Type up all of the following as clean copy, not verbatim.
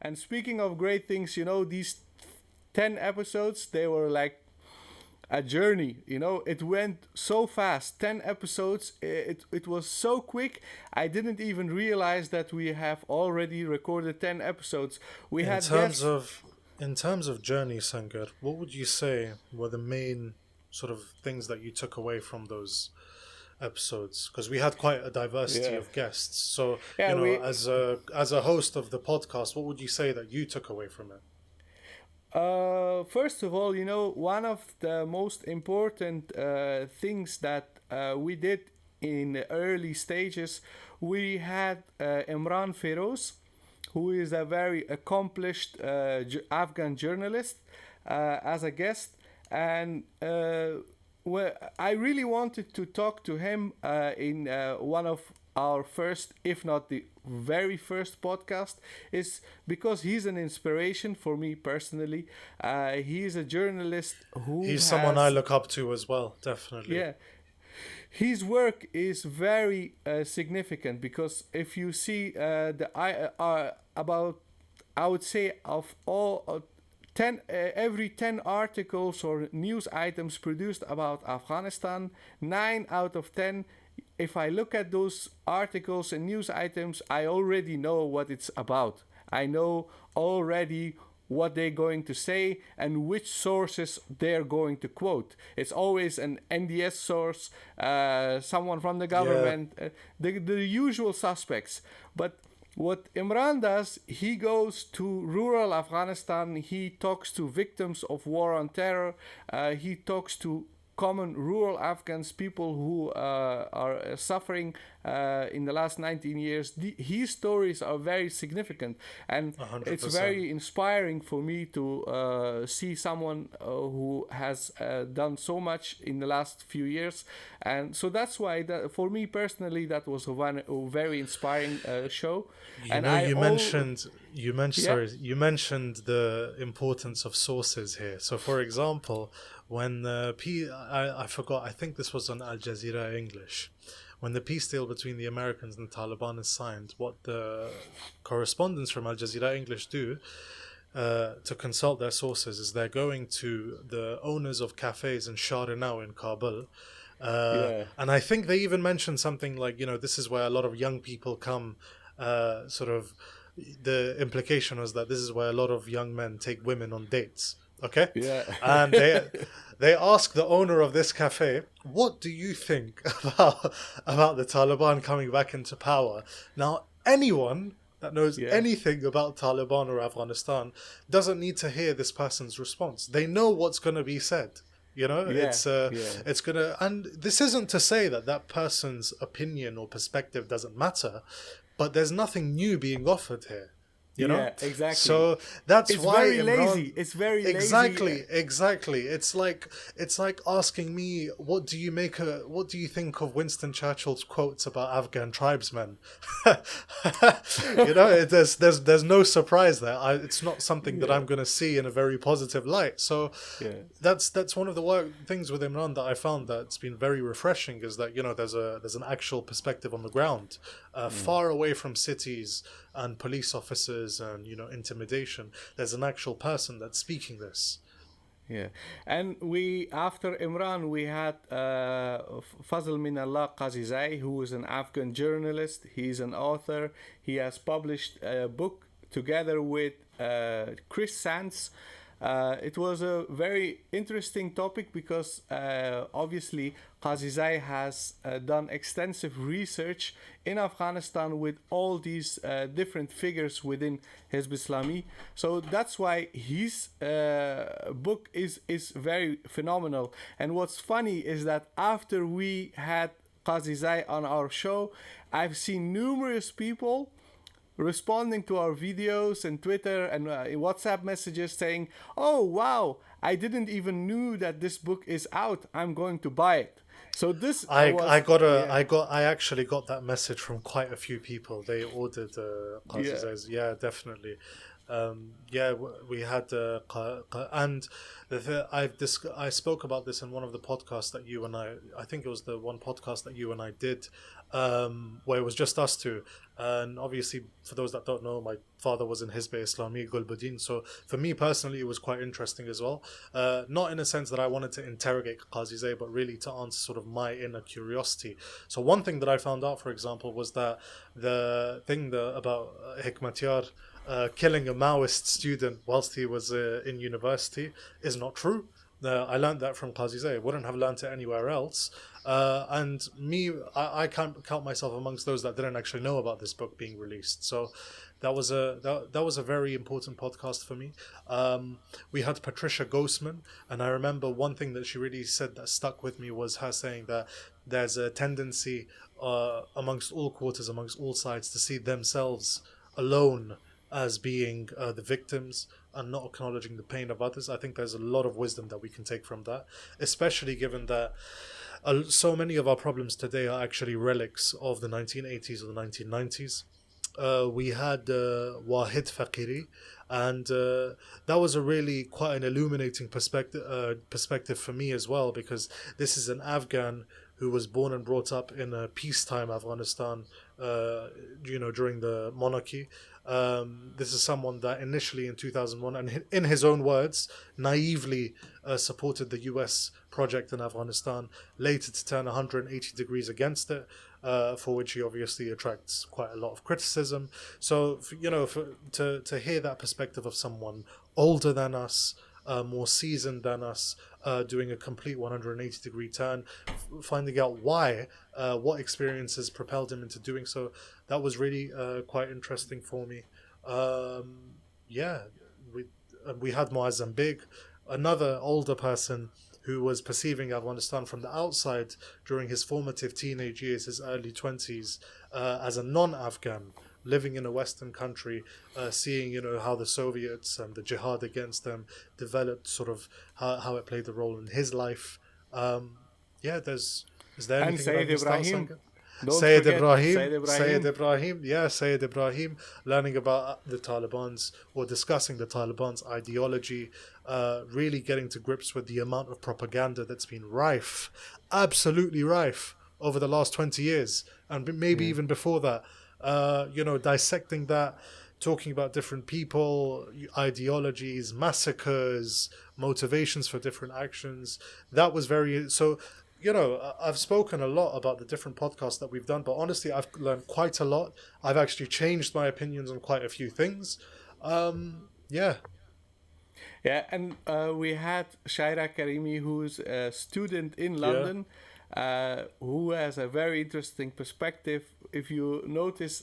And speaking of great things, these 10 episodes, they were like a journey. It went so fast. 10 episodes, it was so quick. I didn't even realize that we have already recorded 10 episodes. We In had terms guests. of in terms of journey, Sangar, what would you say were the main sort of things that you took away from those episodes? Because we had quite a diversity Yeah. of guests. So, Yeah, we as a host of the podcast, what would you say that you took away from it? First of all, one of the most important things that we did in the early stages, we had Imran Feroz, who is a very accomplished Afghan journalist, as a guest. And well, I really wanted to talk to him in one of our first, if not the very first podcast, is because he's an inspiration for me personally. He is a journalist who He's someone I has, look up to as well, definitely. yeah, his work is very significant, because if you see the about, I would say, of all 10 every 10 articles or news items produced about Afghanistan, 9 out of 10, if I look at those articles and news items, I already know what it's about. I know already what they're going to say and which sources they're going to quote. It's always an NDS source, someone from the Yeah, government, the usual suspects. But what Imran does, he goes to rural Afghanistan, he talks to victims of war on terror, he talks to common rural Afghans, people who are suffering in the last 19 years. His stories are very significant, and it's 100%. very inspiring for me to see someone who has done so much in the last few years. And so that's why, for me personally, that was a very inspiring show. You And know, I all Yeah. you mentioned the importance of sources here. So, for example, when I forgot, I think this was on Al Jazeera English, when the peace deal between the Americans and the Taliban is signed, what the correspondents from Al Jazeera English do to consult their sources is they're going to the owners of cafes in Sharinau in Kabul. Yeah. And I think they even mentioned something like, this is where a lot of young people come, sort of, the implication was that this is where a lot of young men take women on dates. Okay, Yeah. and they ask the owner of this cafe, "What do you think about the Taliban coming back into power?" Now, anyone that knows Yeah. anything about Taliban or Afghanistan doesn't need to hear this person's response. They know what's going to be said. Yeah. It's Yeah. it's gonna, and this isn't to say that that person's opinion or perspective doesn't matter, but there's nothing new being offered here. you know Yeah, exactly. so that's It's why very Imran. lazy. It's very lazy. Exactly. It's like asking me, what do you think of Winston Churchill's quotes about Afghan tribesmen? There's no surprise there. It's not something that Yeah. I'm going to see in a very positive light. So Yeah. that's one of the things with Imran that I found that's been very refreshing, is that there's an actual perspective on the ground, far away from cities and police officers and intimidation. There's an actual person that's speaking this. Yeah, and we, after Imran, we had Fazl Minallah Qazizai, who is an Afghan journalist. He's an author. He has published a book together with Chris Sands. It was a very interesting topic because obviously Qazizai has done extensive research in Afghanistan with all these different figures within Hizb Islami. So that's why his book is very phenomenal. And what's funny is that after we had Qazizai on our show, I've seen numerous people responding to our videos and Twitter and WhatsApp messages saying, "Oh wow, I didn't even knew that this book is out. I'm going to buy it." So this I was got a yeah, I actually got that message from quite a few people. They ordered yeah, Qazizai's. Yeah, definitely. Yeah, we had and I spoke about this in one of the podcasts that you and I think it was the one podcast that you and I did. where it was just us two. And obviously, for those that don't know, my father was in Hizb Islami Gulbuddin. So for me personally, it was quite interesting as well. Not in a sense that I wanted to interrogate Qazi Zay, but really to answer sort of my inner curiosity. So one thing that I found out, for example, was that the thing about Hikmatyar killing a Maoist student whilst he was in university is not true. I learned that from Qazi Zay. I wouldn't have learned it anywhere else. And I can't count myself amongst those that didn't actually know about this book being released. So that was a very important podcast for me. We had Patricia Ghostman, and I remember one thing that she really said that stuck with me was her saying that there's a tendency amongst all quarters, amongst all sides, to see themselves alone as being the victims and not acknowledging the pain of others. I think there's a lot of wisdom that we can take from that, especially given that so many of our problems today are actually relics of the 1980s or the 1990s. We had Wahid Faqiri, and that was a really quite an illuminating perspective for me as well, because this is an Afghan who was born and brought up in a peacetime Afghanistan, during the monarchy. This is someone that initially in 2001, and in his own words, naively supported the US project in Afghanistan, later to turn 180 degrees against it, for which he obviously attracts quite a lot of criticism. So, to hear that perspective of someone older than us, more seasoned than us, doing a complete 180 degree turn, finding out why, what experiences propelled him into doing so, that was really quite interesting for me. We had Muazzam Beg, another older person who was perceiving Afghanistan from the outside during his formative teenage years, his early 20s, as a non-Afghan, living in a Western country, seeing how the Soviets and the jihad against them developed, sort of how it played a role in his life. Is there And anything Sayyid that I missed out, Ibrahim. Sangar? Don't Sayyid forget Ibrahim, Sayyid Ibrahim. Sayyid Ibrahim, learning about the Taliban's, or discussing the Taliban's ideology, really getting to grips with the amount of propaganda that's been rife, absolutely rife, over the last 20 years, and maybe even before that. Dissecting that, talking about different people, ideologies, massacres, motivations for different actions. That was very so. I've spoken a lot about the different podcasts that we've done, but honestly, I've learned quite a lot. I've actually changed my opinions on quite a few things. Yeah. Yeah, and we had Shaira Karimi, who's a student in London, who has a very interesting perspective. If you notice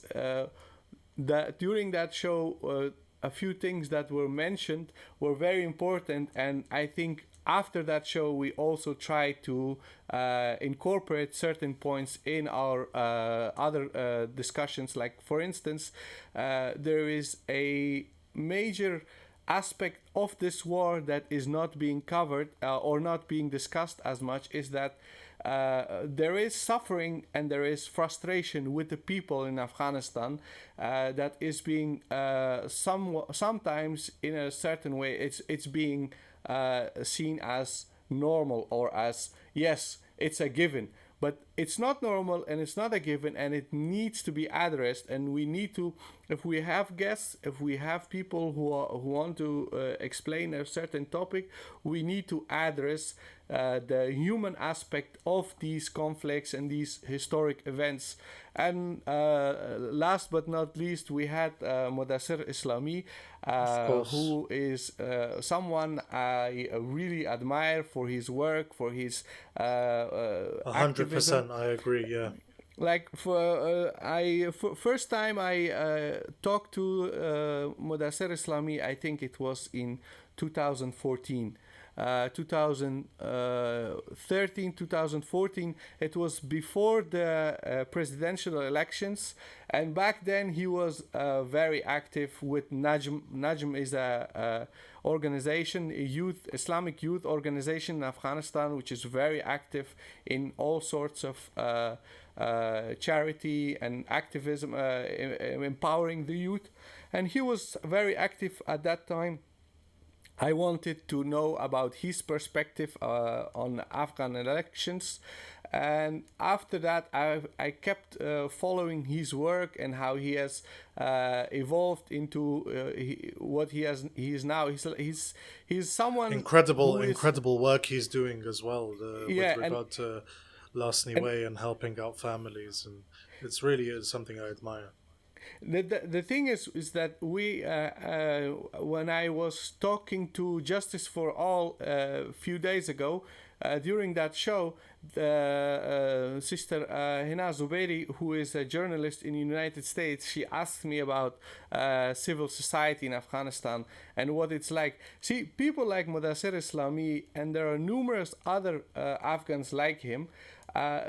that during that show, a few things that were mentioned were very important, and I think after that show we also try to incorporate certain points in our other discussions. Like, for instance, there is a major aspect of this war that is not being covered or not being discussed as much, is that there is suffering and there is frustration with the people in Afghanistan that is being sometimes in a certain way it's being seen as normal, or as, yes, it's a given, but it's not normal and it's not a given, and it needs to be addressed. And we need to, if we have guests, if we have people who want to explain a certain topic, we need to address the human aspect of these conflicts and these historic events. And last but not least, we had Mudassir Islami, who is someone I really admire for his work, for his 100%, I agree. Yeah. Like, first time I talked to Mudassir Islami, I think it was in 2014. 2013, 2014, it was before the presidential elections, and back then he was very active with Najm. Najm is a organization, a Islamic youth organization in Afghanistan, which is very active in all sorts of charity and activism, empowering the youth. And he was very active at that time. I wanted to know about his perspective on Afghan elections. And after that, I kept following his work and how he has evolved into what he is now. He's someone Incredible, who is, incredible work he's doing as well with yeah, regard to Last and Way and helping out families, and it's really is something I admire. the thing is that we when I was talking to Justice for All a few days ago, during that show, the sister Hina Zubairi, who is a journalist in the United States, she asked me about civil society in Afghanistan and what it's like. See, people like Mudassir Islami, and there are numerous other Afghans like him.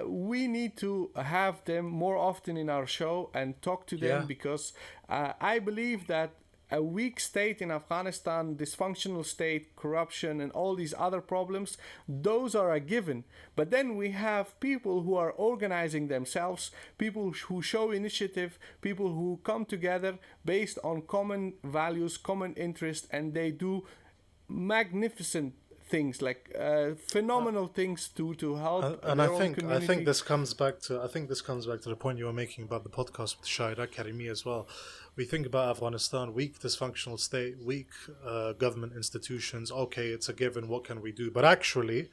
We need to have them more often in our show and talk to them, Yeah. because I believe that a weak state in Afghanistan, dysfunctional state, corruption, and all these other problems, those are a given. But then we have people who are organizing themselves, people who show initiative, people who come together based on common values, common interest, and they do magnificent things, like phenomenal things to help And their own community. I think this comes back to the point you were making about the podcast with Shahid Karimi as well. We think about Afghanistan, weak dysfunctional state, weak government institutions. Okay, it's a given. What can we do? But actually,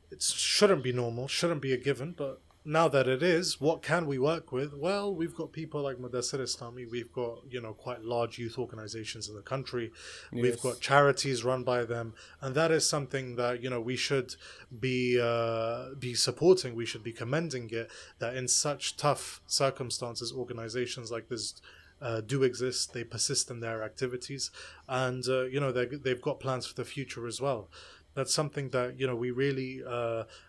it shouldn't be normal, shouldn't be a given. But now that it is, what can we work with? Well, we've got people like Mudassir Islami. We've got, quite large youth organizations in the country. We've Yes. got charities run by them, and that is something that we should be supporting. We should be commending it. That in such tough circumstances, organizations like this do exist. They persist in their activities, and they've got plans for the future as well. That's something that we really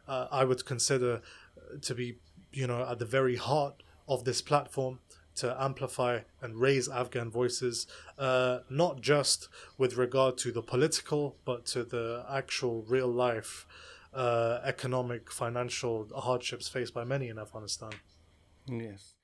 I would consider to be at the very heart of this platform, to amplify and raise Afghan voices, not just with regard to the political, but to the actual real life economic, financial hardships faced by many in Afghanistan. Yes.